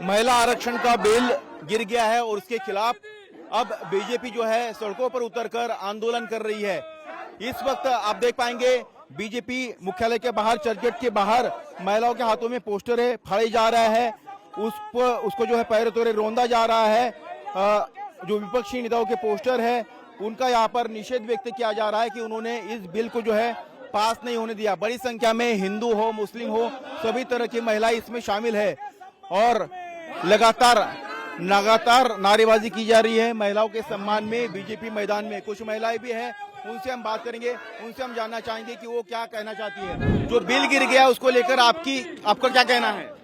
महिला आरक्षण का बिल गिर गया है और उसके खिलाफ अब बीजेपी जो है सड़कों पर उतरकर आंदोलन कर रही है। इस वक्त आप देख पाएंगे बीजेपी मुख्यालय के बाहर, चर्चगेट के बाहर महिलाओं के हाथों में पोस्टर है, फाड़े जा रहा है, उसको जो है पैरों तोड़े रौंदा जा रहा है। जो विपक्षी नेताओं के पोस्टर है उनका यहाँ पर निषेध व्यक्त किया जा रहा है कि उन्होंने इस बिल को जो है पास नहीं होने दिया। बड़ी संख्या में हिंदू हो, मुस्लिम हो, सभी तरह की महिलाएं इसमें शामिल है और लगातार नारेबाजी की जा रही है महिलाओं के सम्मान में। बीजेपी मैदान में कुछ महिलाएं भी हैं, उनसे हम बात करेंगे, उनसे हम जानना चाहेंगे कि वो क्या कहना चाहती है। जो बिल गिर गया उसको लेकर आपका क्या कहना है?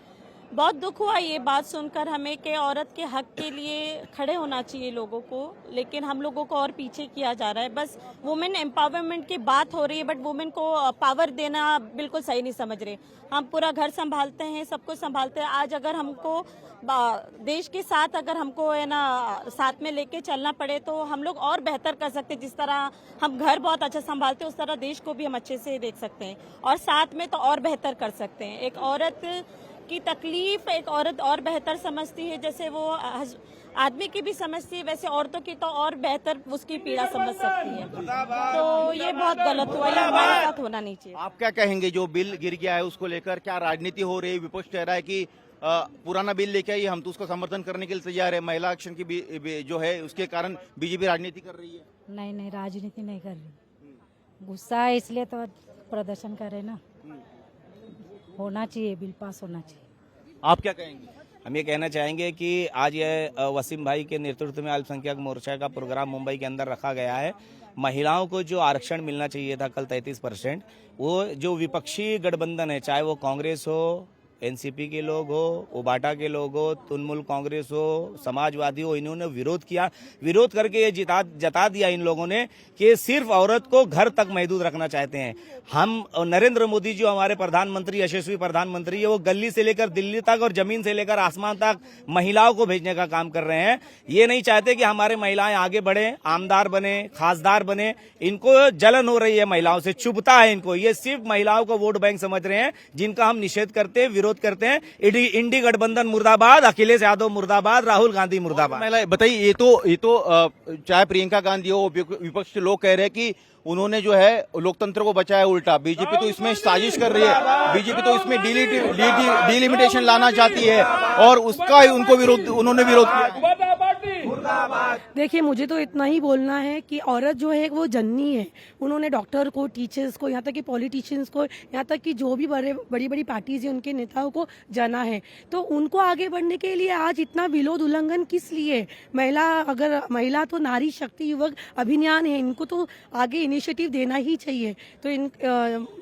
बहुत दुख हुआ ये बात सुनकर हमें कि औरत के हक के लिए खड़े होना चाहिए लोगों को, लेकिन हम लोगों को और पीछे किया जा रहा है। बस वुमेन एम्पावरमेंट की बात हो रही है, बट वुमेन को पावर देना बिल्कुल सही नहीं समझ रहे। हम पूरा घर संभालते हैं, सब कुछ संभालते हैं। आज अगर हमको देश के साथ अगर हमको है ना साथ में लेके चलना पड़े तो हम लोग और बेहतर कर सकते हैं। जिस तरह हम घर बहुत अच्छा संभालते हैं उस तरह देश को भी हम अच्छे से देख सकते हैं और साथ में तो और बेहतर कर सकते हैं। एक औरत की तकलीफ एक औरत और बेहतर समझती है, जैसे वो आदमी की भी समझती है, वैसे औरतों की तो और बेहतर उसकी पीड़ा समझ सकती है। तो ये बहुत गलत हुआ, ये हमारे साथ होना नहीं चाहिए। आप क्या कहेंगे जो बिल गिर गया है उसको लेकर? क्या राजनीति हो रही है? विपक्ष कह रहा है कि पुराना बिल लेके आइए, हम तो उसको समर्थन करने के लिए तैयार है। महिला आरक्षण की जो है उसके कारण बीजेपी राजनीति कर रही है। नहीं, राजनीति नहीं कर रही, गुस्सा है इसलिए तो प्रदर्शन कर रहे ना। होना चाहिए, बिल पास होना चाहिए। आप क्या कहेंगे? हम ये कहना चाहेंगे कि आज ये वसीम भाई के नेतृत्व में अल्पसंख्यक मोर्चा का प्रोग्राम मुंबई के अंदर रखा गया है। महिलाओं को जो आरक्षण मिलना चाहिए था कल 33%, वो जो विपक्षी गठबंधन है, चाहे वो कांग्रेस हो, एनसीपी के लोग हो, उबाटा के लोग हो, तृणमूल कांग्रेस हो, समाजवादी हो, इन्होंने विरोध किया। विरोध करके ये जता दिया इन लोगों ने कि सिर्फ औरत को घर तक महदूद रखना चाहते हैं। हम नरेंद्र मोदी जी हमारे प्रधानमंत्री, यशस्वी प्रधानमंत्री है, वो गली से लेकर दिल्ली तक और जमीन से लेकर आसमान तक महिलाओं को भेजने का काम कर रहे हैं। ये नहीं चाहते कि हमारे महिलाएं आगे बढ़े, आमदार बने, खासदार बने। इनको जलन हो रही है महिलाओं से, चुभता है इनको। ये सिर्फ महिलाओं को वोट बैंक समझ रहे हैं, जिनका हम निषेध करते हैं, विरोध करते हैं। इंडी गठबंधन मुर्दाबाद, अखिलेश यादव मुर्दाबाद, राहुल गांधी मुर्दाबाद। बताइए, ये तो चाहे प्रियंका गांधी हो, विपक्ष के लोग कह रहे हैं कि उन्होंने जो है लोकतंत्र को बचाया उल्टा। बीजेपी तो इसमें साजिश कर रही है, बीजेपी तो इसमें डिलिमिटेशन लाना चाहती है और उसका उन्होंने विरोध किया। देखिए, मुझे तो इतना ही बोलना है कि औरत जो है वो जननी है। उन्होंने डॉक्टर को, टीचर्स को, यहाँ तक कि पॉलिटिशियंस को, यहाँ तक कि जो भी बड़ी बड़ी पार्टीज है उनके नेताओं को जाना है। तो उनको आगे बढ़ने के लिए आज इतना विरोध उल्लंघन किस लिए? महिला तो नारी शक्ति युवक अभियान है, इनको तो आगे इनिशिएटिव देना ही चाहिए। तो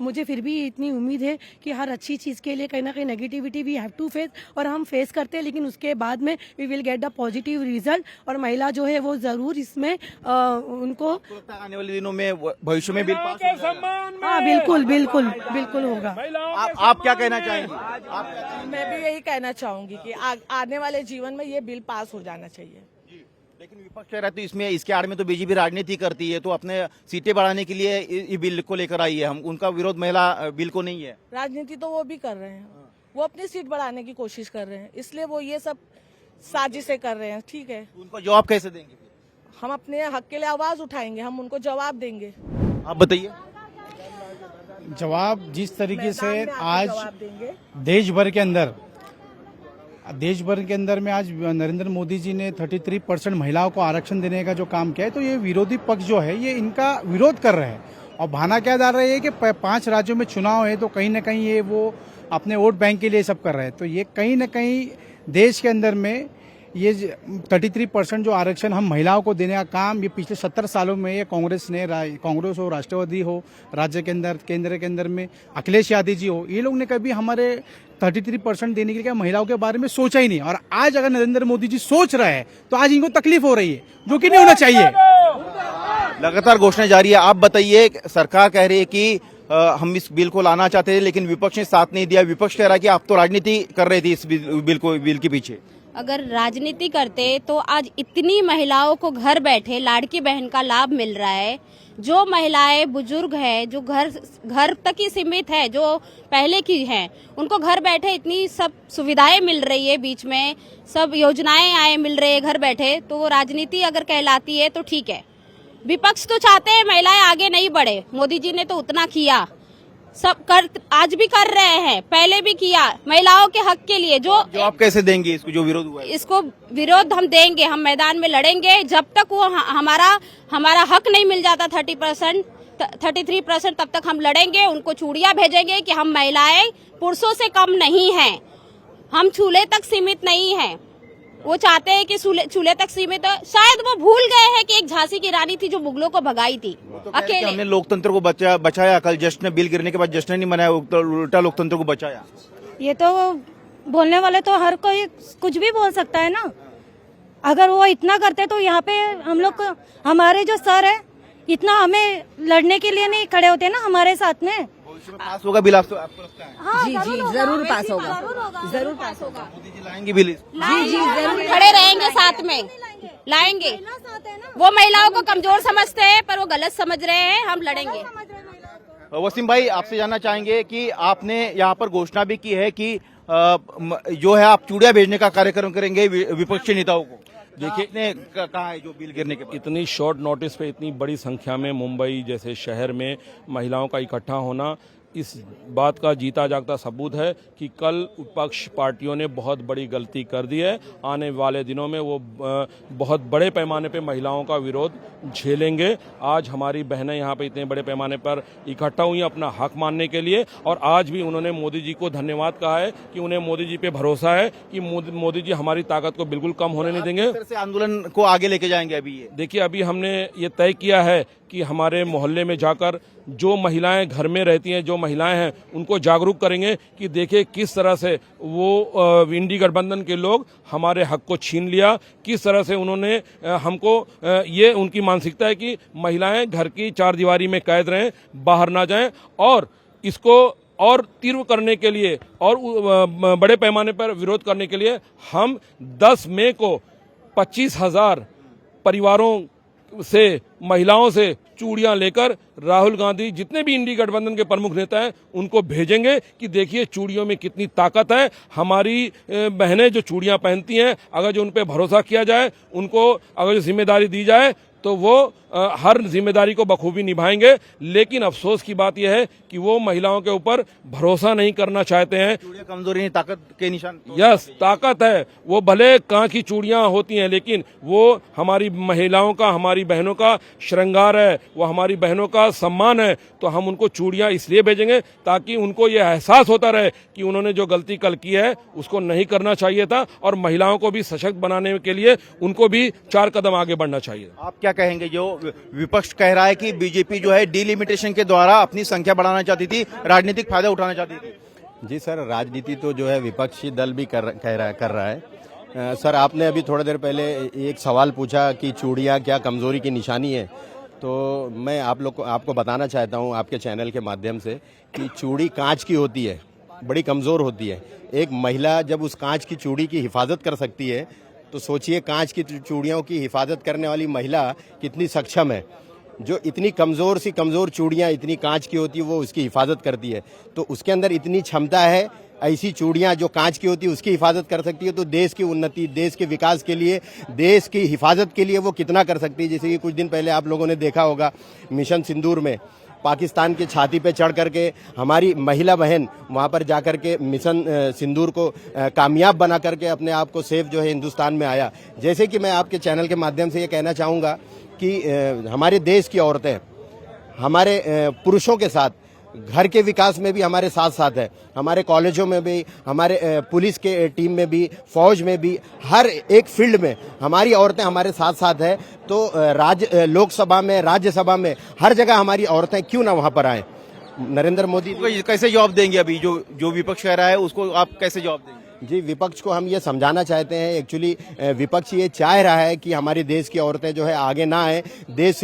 मुझे फिर भी इतनी उम्मीद है कि हर अच्छी चीज के लिए कहीं ना कहीं negativity we have to face, और हम फेस करते हैं, लेकिन उसके बाद में we will get the positive result. और महिला जो है वो जरूर इसमें उनको आने वाले दिनों में भविष्य में बिल पास होगा। हाँ, बिल्कुल होगा। आप क्या कहना चाहेंगे? मैं भी यही कहना चाहूंगी कि आने वाले जीवन में ये बिल पास हो जाना चाहिए। लेकिन विपक्ष कह रहा है तो इसके आड़ में तो बीजेपी राजनीति करती है, तो अपने सीटें बढ़ाने के लिए ये बिल को लेकर आई है। हम उनका विरोध महिला बिल को नहीं है। राजनीति तो वो भी कर रहे हैं, वो अपनी सीट बढ़ाने की कोशिश कर रहे हैं, इसलिए वो ये सब साजिशें कर रहे हैं। ठीक है, उनको जवाब कैसे देंगे? हम अपने हक के लिए आवाज उठाएंगे, हम उनको जवाब देंगे। आप बताइए। जवाब जिस तरीके से आज जवाब देंगे। देश भर के अंदर में आज नरेंद्र मोदी जी ने 33% महिलाओं को आरक्षण देने का जो काम किया है, तो ये विरोधी पक्ष जो है ये इनका विरोध कर रहे हैं। और बहाना क्या डाल रहे हैं कि 5 राज्यों में चुनाव है, तो कहीं ना कहीं ये वो अपने वोट बैंक के लिए सब कर रहे हैं। तो ये कहीं ना कहीं देश के अंदर में ये 33% जो आरक्षण हम महिलाओं को देने का काम, ये पिछले 70 सालों में ये कांग्रेस हो, राष्ट्रवादी हो, राज्य के अंदर, केंद्र के अंदर में अखिलेश यादव जी हो, ये लोग ने कभी हमारे 33% देने के लिए महिलाओं के बारे में सोचा ही नहीं। और आज अगर नरेंद्र मोदी जी सोच रहे हैं तो आज इनको तकलीफ हो रही है, जो कि नहीं होना चाहिए। लगातार घोषणा जारी है। आप बताइए, सरकार कह रही है कि हम इस बिल को लाना चाहते थे, लेकिन विपक्ष ने साथ नहीं दिया। विपक्ष कह रहा है कि आप तो राजनीति कर रहे थे इस बिल के पीछे। अगर राजनीति करते तो आज इतनी महिलाओं को घर बैठे लाड़की बहन का लाभ मिल रहा है। जो महिलाएं बुजुर्ग है, जो घर तक ही सीमित है, जो पहले की हैं, उनको घर बैठे इतनी सब सुविधाएं मिल रही है, बीच में सब योजनाएं मिल रही है घर बैठे। तो वो राजनीति अगर कहलाती है तो ठीक है। विपक्ष तो चाहते हैं महिलाएं आगे नहीं बढ़े। मोदी जी ने तो उतना किया, आज भी कर रहे हैं, पहले भी किया महिलाओं के हक के लिए। जो आप कैसे देंगे इसको, जो विरोध हुआ है? इसको विरोध हम देंगे, हम मैदान में लड़ेंगे जब तक वो हमारा हक नहीं मिल जाता 33%, तब तक हम लड़ेंगे। उनको चूड़ियां भेजेंगे कि हम महिलाएं पुरुषों से कम नहीं हैं, हम चूल्हे तक सीमित नहीं हैं। वो चाहते हैं कि चूल्हे तक सीमित हो। शायद वो भूल गए हैं कि एक झांसी की रानी थी जो मुगलों को भगाई थी अकेले। हमने लोकतंत्र को बचाया, कल जश्न बिल गिरने के बाद जश्न नहीं मनाया, उल्टा लोकतंत्र को बचाया। ये तो बोलने वाले तो हर कोई कुछ भी बोल सकता है ना। अगर वो इतना करते तो यहाँ पे हम लोग हमारे जो सर है इतना हमें लड़ने के लिए नहीं खड़े होते ना हमारे साथ में। पास होगा बिल आपको लगता है? हाँ, जी जरूर पास होगा, जरूर पास होगा। मोदी जी लाएंगे बिल? जी जरूर खड़े रहेंगे, साथ में लाएंगे। वो महिलाओं को कमजोर समझते हैं पर वो गलत समझ रहे हैं, हम लड़ेंगे। वसीम भाई, आपसे जानना चाहेंगे कि आपने यहाँ पर घोषणा भी की है कि जो है आप चूड़ियां भेजने का कार्यक्रम करेंगे विपक्षी नेताओं को। देखिए कहा है जो बिल गिरने के बाद इतनी शॉर्ट नोटिस पे इतनी बड़ी संख्या में मुंबई जैसे शहर में महिलाओं का इकट्ठा होना इस बात का जीता जागता सबूत है कि कल विपक्ष पार्टियों ने बहुत बड़ी गलती कर दी है। आने वाले दिनों में वो बहुत बड़े पैमाने पे महिलाओं का विरोध झेलेंगे। आज हमारी बहनें यहाँ पे इतने बड़े पैमाने पर इकट्ठा हुई अपना हक मानने के लिए, और आज भी उन्होंने मोदी जी को धन्यवाद कहा है कि उन्हें मोदी जी पे भरोसा है कि मोदी जी हमारी ताकत को बिल्कुल कम होने नहीं देंगे। से आंदोलन को आगे लेके जाएंगे। अभी ये देखिए, अभी हमने ये तय किया है कि हमारे मोहल्ले में जाकर जो महिलाएं घर में रहती हैं, जो महिलाएं हैं, उनको जागरूक करेंगे कि देखिए किस तरह से वो इंडी गठबंधन के लोग हमारे हक को छीन लिया, किस तरह से उन्होंने हमको ये उनकी मानसिकता है कि महिलाएं घर की चार दीवारी में कैद रहें, बाहर ना जाएं। और इसको और तीव्र करने के लिए और बड़े पैमाने पर विरोध करने के लिए हम 10 मई को 25,000 परिवारों से, महिलाओं से चूड़ियां लेकर राहुल गांधी, जितने भी इंडी गठबंधन के प्रमुख नेता हैं, उनको भेजेंगे कि देखिए चूड़ियों में कितनी ताकत है। हमारी बहनें जो चूड़ियां पहनती हैं, अगर जो उन पर भरोसा किया जाए, उनको अगर जो जिम्मेदारी दी जाए तो वो हर जिम्मेदारी को बखूबी निभाएंगे। लेकिन अफसोस की बात यह है कि वो महिलाओं के ऊपर भरोसा नहीं करना चाहते हैं। चूड़ियां कमजोरी नहीं, ताकत के निशान। यस, ताकत है। वो भले कांच की चूड़ियां होती हैं, लेकिन वो हमारी महिलाओं का, हमारी बहनों का श्रृंगार है, वो हमारी बहनों का सम्मान है। तो हम उनको चूड़ियां इसलिए भेजेंगे ताकि उनको ये एहसास होता रहे कि उन्होंने जो गलती कल की है उसको नहीं करना चाहिए था, और महिलाओं को भी सशक्त बनाने के लिए उनको भी 4 कदम आगे बढ़ना चाहिए। आप क्या कहेंगे? जो विपक्ष कह रहा है कि बीजेपी जो है डिलिमिटेशन के द्वारा अपनी संख्या बढ़ाना चाहती थी, राजनीतिक फायदा उठाना चाहती थी। जी सर, राजनीति तो जो है विपक्षी दल भी कर रहा है। सर, आपने अभी थोड़ी देर पहले एक सवाल पूछा कि चूड़ियां क्या कमजोरी की निशानी है, तो मैं आपको बताना चाहता हूं आपके चैनल के माध्यम से कि चूड़ी कांच की होती है, बड़ी कमजोर होती है। एक महिला जब उस कांच की चूड़ी की हिफाजत कर सकती है, तो सोचिए कांच की चूड़ियों की हिफाजत करने वाली महिला कितनी सक्षम है। जो इतनी कमजोर चूड़ियां इतनी कांच की होती है, वो उसकी हिफाजत करती है। तो उसके अंदर इतनी क्षमता है, ऐसी चूड़ियां जो कांच की होती है उसकी हिफाजत कर सकती है, तो देश की उन्नति, देश के विकास के लिए, देश की हिफाजत के लिए वो कितना कर सकती है। जैसे कि कुछ दिन पहले आप लोगों ने देखा होगा मिशन सिंदूर में पाकिस्तान की छाती पे चढ़ करके हमारी महिला बहन वहां पर जाकर के मिशन सिंदूर को कामयाब बना करके अपने आप को सेफ जो है हिंदुस्तान में आया। जैसे कि मैं आपके चैनल के माध्यम से ये कहना चाहूँगा कि हमारे देश की औरतें हमारे पुरुषों के साथ घर के विकास में भी हमारे साथ साथ है, हमारे कॉलेजों में भी, हमारे पुलिस के टीम में भी, फौज में भी, हर एक फील्ड में हमारी औरतें हमारे साथ साथ है। तो लोकसभा में, राज्यसभा में, हर जगह हमारी औरतें क्यों ना वहां पर आए। नरेंद्र मोदी कैसे जवाब देंगे? अभी जो विपक्ष कह रहा है उसको आप कैसे जवाब देंगे? जी, विपक्ष को हम ये समझाना चाहते हैं। एक्चुअली विपक्ष ये चाह रहा है कि हमारे देश की औरतें जो है आगे ना आए, देश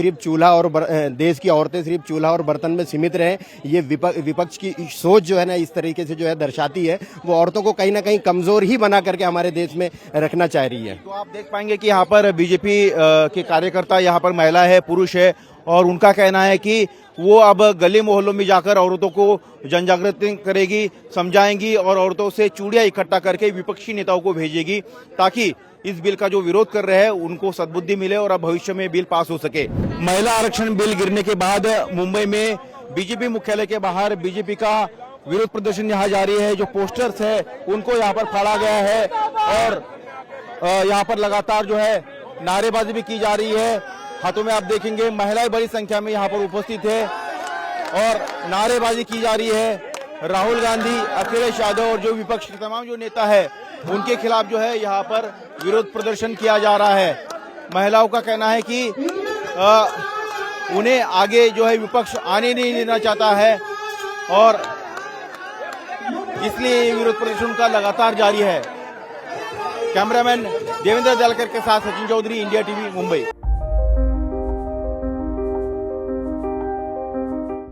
की औरतें सिर्फ चूल्हा और बर्तन में सीमित रहें। ये विपक्ष की सोच जो है ना इस तरीके से जो है दर्शाती है, वो औरतों को कहीं ना कहीं कमजोर ही बना करके हमारे देश में रखना चाह रही है। तो आप देख पाएंगे कि यहाँ पर बीजेपी के कार्यकर्ता, यहाँ पर महिला है, पुरुष है, और उनका कहना है कि वो अब गली मोहल्लों में जाकर औरतों को जनजागृति करेगी, समझाएंगी और औरतों से चूड़ियां इकट्ठा करके विपक्षी नेताओं को भेजेगी, ताकि इस बिल का जो विरोध कर रहे हैं उनको सद्बुद्धि मिले और अब भविष्य में बिल पास हो सके। महिला आरक्षण बिल गिरने के बाद मुंबई में बीजेपी मुख्यालय के बाहर बीजेपी का विरोध प्रदर्शन यहाँ जारी है। जो पोस्टर्स है उनको यहाँ पर फाड़ा गया है और यहाँ पर लगातार जो है नारेबाजी भी की जा रही है। हाथों में आप देखेंगे महिलाएं बड़ी संख्या में यहाँ पर उपस्थित है और नारेबाजी की जा रही है। राहुल गांधी, अखिलेश यादव और जो विपक्ष के तमाम जो नेता है उनके खिलाफ जो है यहाँ पर विरोध प्रदर्शन किया जा रहा है। महिलाओं का कहना है कि उन्हें आगे जो है विपक्ष आने नहीं देना चाहता है और इसलिए ये विरोध प्रदर्शन का लगातार जारी है। कैमरामैन देवेंद्र जालकर के साथ सचिन चौधरी, इंडिया टीवी, मुंबई।